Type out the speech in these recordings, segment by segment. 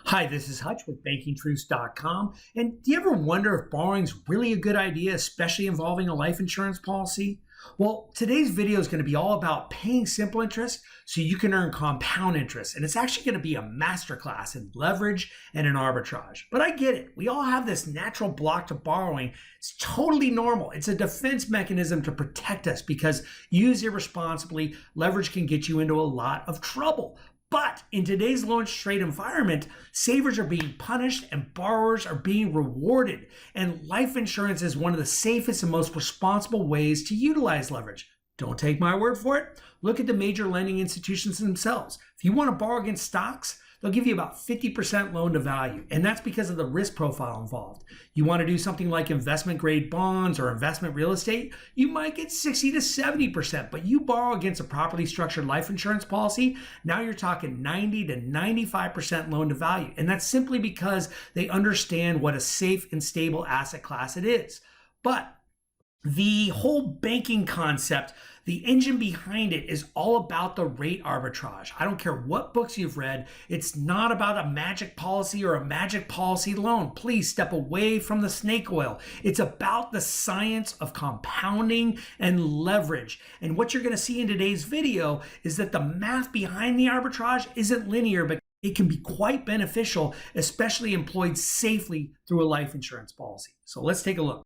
Hi, this is Hutch with bankingtruths.com. And do you ever wonder if borrowing's really a good idea, especially involving a life insurance policy? Well, today's video is going to be all about paying simple interest so you can earn compound interest. And it's actually going to be a masterclass in leverage and in arbitrage. But I get it. We all have this natural block to borrowing. It's totally normal. It's a defense mechanism to protect us because used irresponsibly, leverage can get you into a lot of trouble. But in today's low interest rate environment, savers are being punished and borrowers are being rewarded. And life insurance is one of the safest and most responsible ways to utilize leverage. Don't take my word for it. Look at the major lending institutions themselves. If you want to borrow against stocks, they'll give you about 50% loan to value. And that's because of the risk profile involved. You want to do something like investment grade bonds or investment real estate, you might get 60 to 70%, but you borrow against a properly structured life insurance policy, now you're talking 90 to 95% loan to value. And that's simply because they understand what a safe and stable asset class it is. But the whole banking concept, the engine behind it is all about the rate arbitrage. I don't care what books you've read. It's not about a magic policy or a magic policy loan. Please step away from the snake oil. It's about the science of compounding and leverage. And what you're going to see in today's video is that the math behind the arbitrage isn't linear, but it can be quite beneficial, especially employed safely through a life insurance policy. So let's take a look.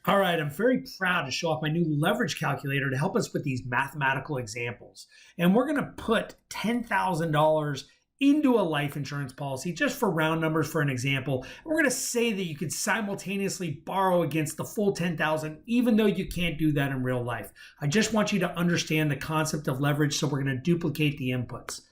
All right, I'm very proud to show off my new leverage calculator to help us with these mathematical examples. And we're going to put $10,000 into a life insurance policy, just for round numbers for an example. We're going to say that you could simultaneously borrow against the full $10,000, even though you can't do that in real life. I just want you to understand the concept of leverage, so we're going to duplicate the inputs.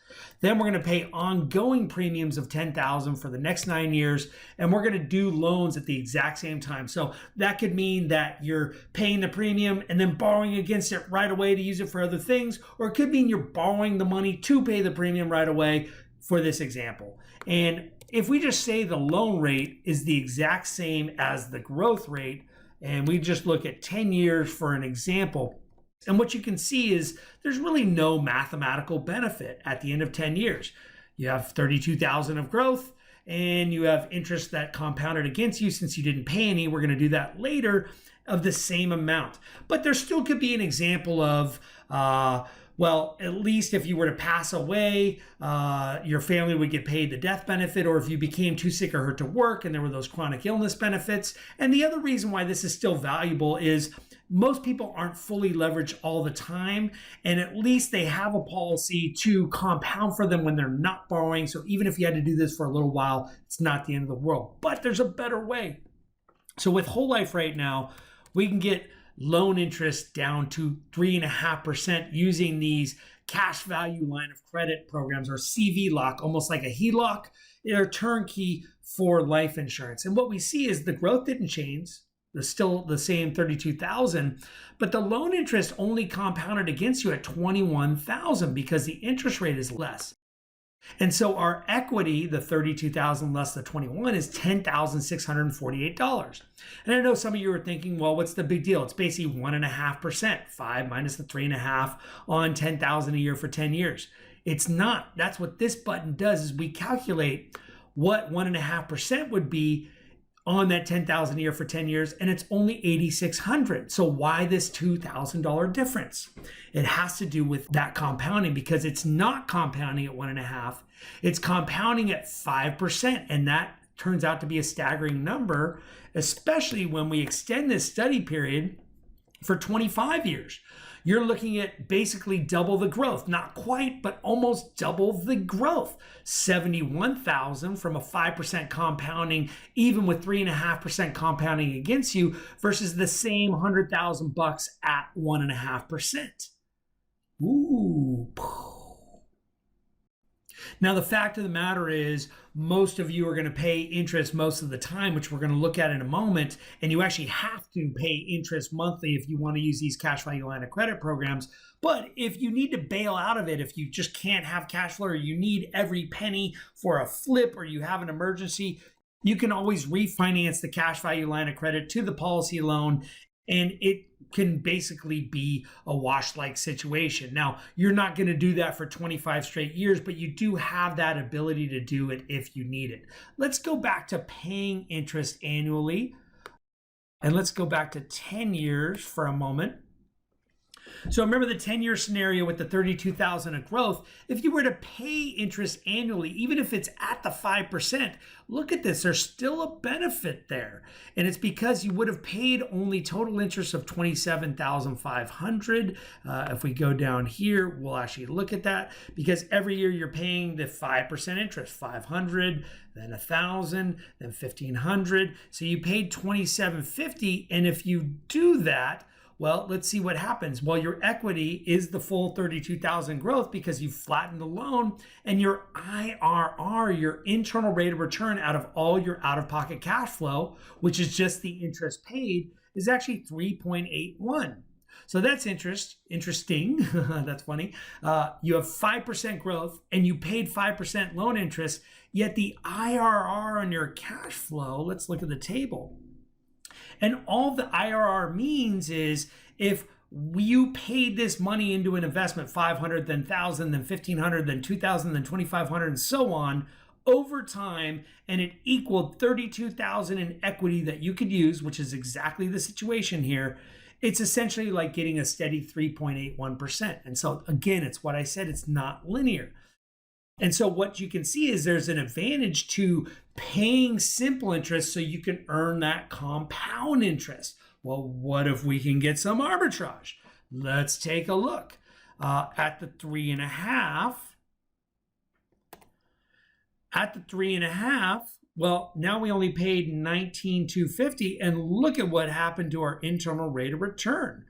Then we're going to pay ongoing premiums of $10,000 for the next 9 years, and we're going to do loans at the exact same time. So that could mean that you're paying the premium and then borrowing against it right away to use it for other things, or it could mean you're borrowing the money to pay the premium right away for this example. And if we just say the loan rate is the exact same as the growth rate, and we just look at 10 years for an example, and what you can see is there's really no mathematical benefit at the end of 10 years. You have 32,000 of growth and you have interest that compounded against you since you didn't pay any. We're going to do that later, of the same amount. But there still could be an example of, well, at least if you were to pass away, your family would get paid the death benefit, or if you became too sick or hurt to work and there were those chronic illness benefits. And the other reason why this is still valuable is most people aren't fully leveraged all the time, and at least they have a policy to compound for them when they're not borrowing. So even if you had to do this for a little while, it's not the end of the world. But there's a better way. So with whole life right now, we can get loan interest down to 3.5% using these cash value line of credit programs, or CVLOC, almost like a HELOC. They're turnkey for life insurance. And what we see is the growth didn't change. There's still the same 32,000, but the loan interest only compounded against you at 21,000 because the interest rate is less. And so our equity, the 32,000 less the 21, is $10,648. And I know some of you are thinking, well, what's the big deal? It's basically 1.5%, 5 minus the 3.5 on 10,000 a year for 10 years. It's not. That's what this button does, is we calculate what 1.5% would be on that 10,000 a year for 10 years, and it's only 8,600. So why this $2,000 difference? It has to do with that compounding, because it's not compounding at 1.5, it's compounding at 5, and that turns out to be a staggering number, especially when we extend this study period for 25 years. You're looking at basically double the growth, not quite, but almost double the growth. 71,000 from a 5% compounding, even with 3.5% compounding against you, versus the same $100,000 at 1.5%. Ooh. Now, the fact of the matter is, most of you are going to pay interest most of the time, which we're going to look at in a moment. And you actually have to pay interest monthly if you want to use these cash value line of credit programs. But if you need to bail out of it, if you just can't have cash flow, or you need every penny for a flip, or you have an emergency, you can always refinance the cash value line of credit to the policy loan. And it can basically be a wash-like situation. Now, you're not going to do that for 25 straight years, but you do have that ability to do it if you need it. Let's go back to paying interest annually. And let's go back to 10 years for a moment. So remember the 10-year scenario with the 32,000 of growth. If you were to pay interest annually, even if it's at the 5%, look at this, there's still a benefit there. And it's because you would have paid only total interest of 27,500. If we go down here, we'll actually look at that, because every year you're paying the 5% interest, 500, then 1,000, then 1,500. So you paid 2,750. And if you do that, well, let's see what happens. Well, your equity is the full 32,000 growth because you flattened the loan, and your IRR, your internal rate of return out of all your out-of-pocket cash flow, which is just the interest paid, is actually 3.81. So that's interesting. That's funny. You have 5% growth and you paid 5% loan interest, yet the IRR on your cash flow, let's look at the table. And all the IRR means is if you paid this money into an investment, 500, then 1,000, then 1,500, then 2,000, then 2,500, and so on, over time, and it equaled 32,000 in equity that you could use, which is exactly the situation here, it's essentially like getting a steady 3.81%. And so again, it's what I said, it's not linear. And so what you can see is there's an advantage to paying simple interest so you can earn that compound interest. Well, what if we can get some arbitrage? Let's take a look at the 3.5. At the 3.5, well, now we only paid 19,250, and look at what happened to our internal rate of return.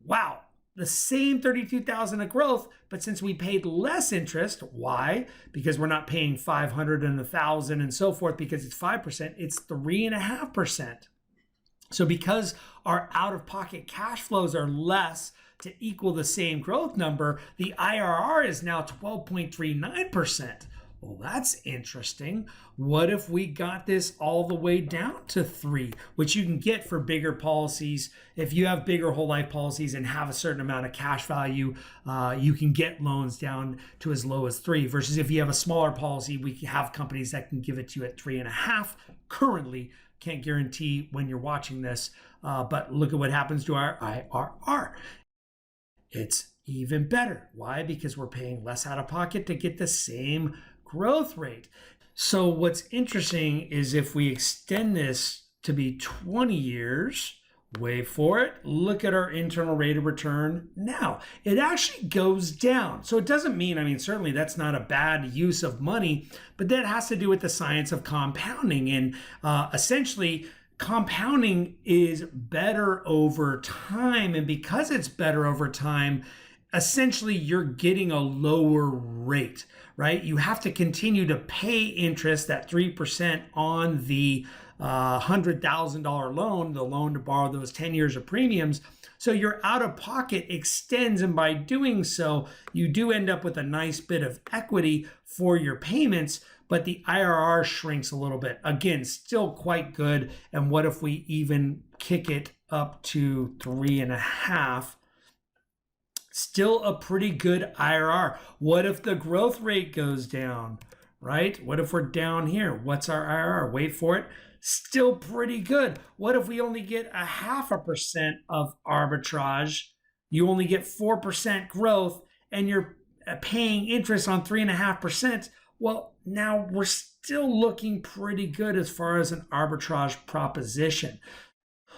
Wow. The same 32,000 of growth, but since we paid less interest, why? Because we're not paying 500 and 1,000 and so forth, because it's 5%, it's 3.5%. So because our out-of-pocket cash flows are less to equal the same growth number, the IRR is now 12.39%. Well, that's interesting. What if we got this all the way down to 3, which you can get for bigger policies? If you have bigger whole life policies and have a certain amount of cash value, you can get loans down to as low as 3, versus if you have a smaller policy, we have companies that can give it to you at 3.5 currently. Can't guarantee when you're watching this, but look at what happens to our IRR. It's even better. Why? Because we're paying less out of pocket to get the same growth rate. So what's interesting is if we extend this to be 20 years, wait for it, look at our internal rate of return now. It actually goes down. So it doesn't mean, I mean, certainly that's not a bad use of money, but that has to do with the science of compounding. And essentially, compounding is better over time. And because it's better over time, essentially you're getting a lower rate, right? You have to continue to pay interest at 3% on the $100,000 loan, the loan to borrow those 10 years of premiums. So your out of pocket extends, and by doing so, you do end up with a nice bit of equity for your payments, but the IRR shrinks a little bit. Again, still quite good. And what if we even kick it up to 3.5? Still a pretty good IRR. What if the growth rate goes down, right? What if we're down here? What's our IRR? Wait for it. Still pretty good. What if we only get 0.5% of arbitrage? You only get 4% growth and you're paying interest on 3.5%. Well, now we're still looking pretty good as far as an arbitrage proposition.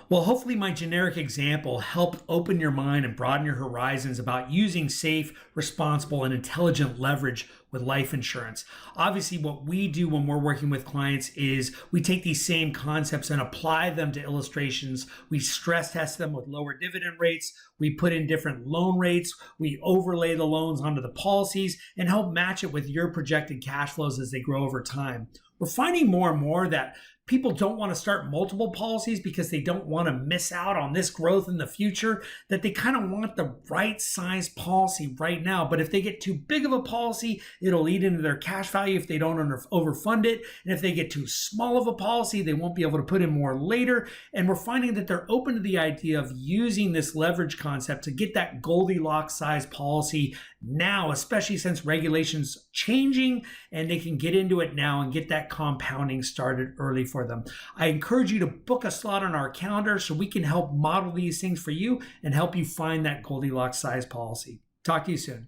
Well, hopefully my generic example helped open your mind and broaden your horizons about using safe, responsible, and intelligent leverage with life insurance. Obviously, what we do when we're working with clients is we take these same concepts and apply them to illustrations. We stress test them with lower dividend rates. We put in different loan rates. We overlay the loans onto the policies and help match it with your projected cash flows as they grow over time. We're finding more and more that people don't want to start multiple policies because they don't want to miss out on this growth in the future, that they kind of want the right size policy right now. But if they get too big of a policy, it'll eat into their cash value if they don't overfund it. And if they get too small of a policy, they won't be able to put in more later. And we're finding that they're open to the idea of using this leverage concept to get that Goldilocks size policy now, especially since regulations changing, and they can get into it now and get that compounding started early for them. I encourage you to book a slot on our calendar so we can help model these things for you and help you find that Goldilocks size policy. Talk to you soon.